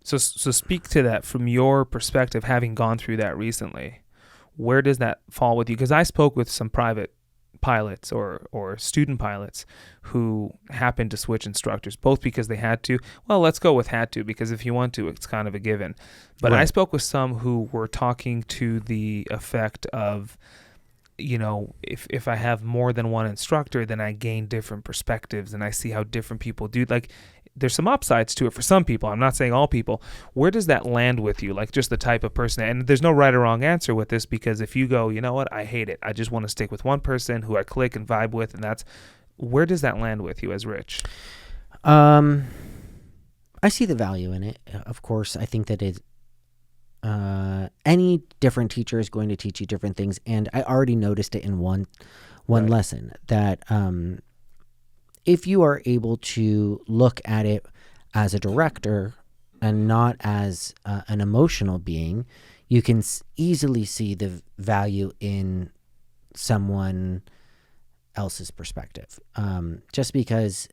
So speak to that from your perspective, having gone through that recently. Where does that fall with you? Because I spoke with some private pilots or student pilots who happened to switch instructors, both because they had to. Well, let's go with had to, because if you want to, it's kind of a given. But I Right. spoke with some who were talking to the effect of, if I have more than one instructor, then I gain different perspectives and I see how different people do. Like, there's some upsides to it for some people. I'm not saying all people. Where does that land with you? Like, just the type of person. And there's no right or wrong answer with this, because if you go, you know what, I hate it, I just want to stick with one person who I click and vibe with, and that's where does that land with you as Rich? I see the value in it. Of course, I think that any different teacher is going to teach you different things, and I already noticed it in one Right. lesson that if you are able to look at it as a director and not as an emotional being, you can easily see the value in someone else's perspective. Just because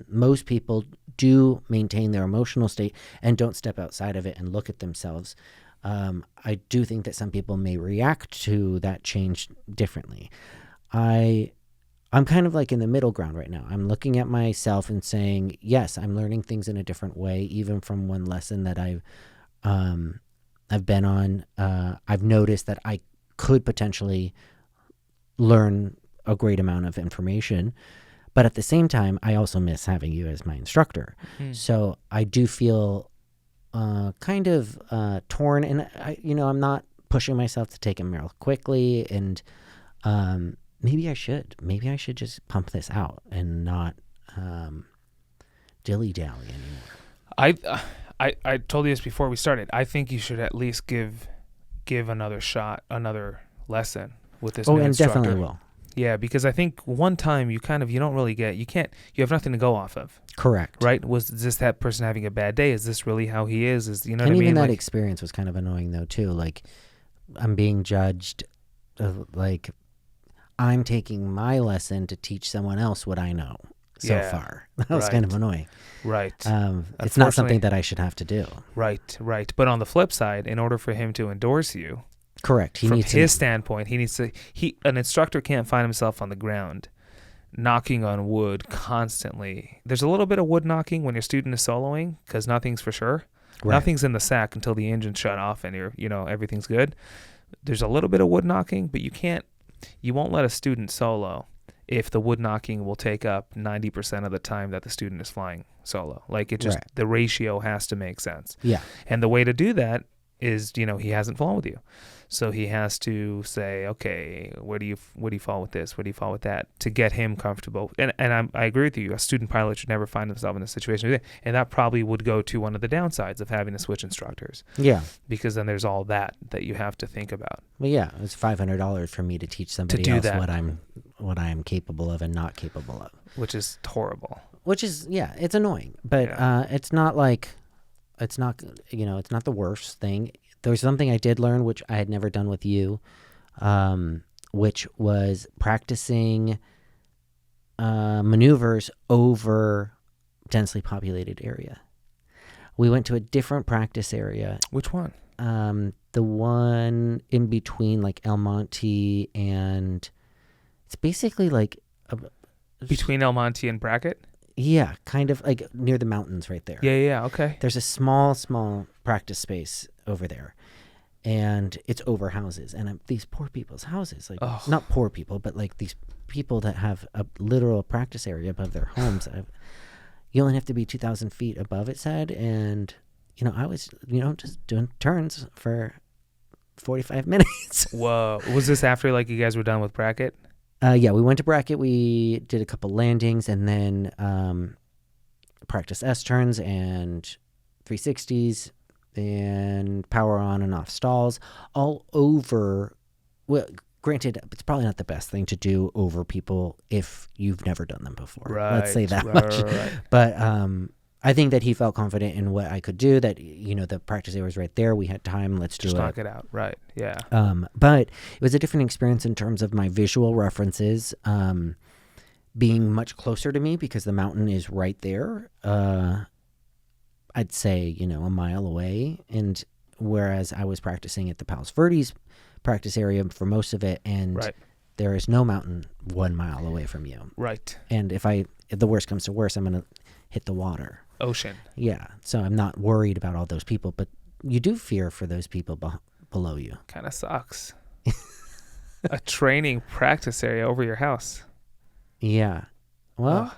most people do maintain their emotional state and don't step outside of it and look at themselves. I do think that some people may react to that change differently. I'm kind of like in the middle ground right now. I'm looking at myself and saying, yes, I'm learning things in a different way, even from one lesson that I've been on. I've noticed that I could potentially learn a great amount of information, but at the same time, I also miss having you as my instructor. Mm. So I do feel kind of torn, and I'm not pushing myself to take him real quickly, and maybe I should just pump this out and not dilly-dally anymore. I told you this before we started. I think you should at least give another shot, another lesson with this new And instructor. definitely will. Yeah, because I think one time you don't really you have nothing to go off of. Correct. Right? Was this that person having a bad day? Is this really how he is? Is, you know what I mean? And even that Like, experience was kind of annoying though too. Like, I'm being judged, like I'm taking my lesson to teach someone else what I know so far. That was kind of annoying. Right. It's not something that I should have to do. Right. But on the flip side, in order for him to endorse you, correct, from his standpoint, an instructor can't find himself on the ground knocking on wood constantly. There's a little bit of wood knocking when your student is soloing, because nothing's for sure. Right. Nothing's in the sack until the engine's shut off and everything's good. There's a little bit of wood knocking, but you won't let a student solo if the wood knocking will take up 90% of the time that the student is flying solo. Like, it just, the ratio has to make sense. Yeah. And the way to do that is, he hasn't flown with you. So he has to say, okay, where do you fall with this? Where do you fall with that? To get him comfortable. And I agree with you. A student pilot should never find himself in a situation. And that probably would go to one of the downsides of having to switch instructors. Yeah. Because then there's all that you have to think about. Well, yeah, it's $500 for me to teach somebody else what I am capable of and not capable of. Which is horrible. Which is, it's annoying. But it's not like, it's not the worst thing. There's something I did learn, which I had never done with you, which was practicing maneuvers over densely populated area. We went to a different practice area. Which one? The one in between, like El Monte, and it's basically like between El Monte and Brackett. Yeah, kind of like near the mountains right there. Yeah, okay. There's a small practice space over there, and it's over houses. And these poor people's houses, like not poor people, but like these people that have a literal practice area above their homes. You only have to be 2,000 feet above, it said. And, I was, just doing turns for 45 minutes. Whoa. Was this after, like, you guys were done with Brackett? Yeah, we went to Brackett. We did a couple landings and then practice S-turns and 360s and power on and off stalls all over. Well, granted, it's probably not the best thing to do over people if you've never done them before. Right, let's say that much. Right. But I think that he felt confident in what I could do, that, the practice area was right there. We had time. Let's just knock it out. Right. Yeah. But it was a different experience in terms of my visual references being much closer to me because the mountain is right there. I'd say, a mile away. And whereas I was practicing at the Palos Verdes practice area for most of it, and Right. there is no mountain 1 mile away from you. Right. And if the worst comes to worst, I'm going to hit the water. Ocean. Yeah. So I'm not worried about all those people, but you do fear for those people below you. Kind of sucks. A training practice area over your house. Yeah. Well, Ugh.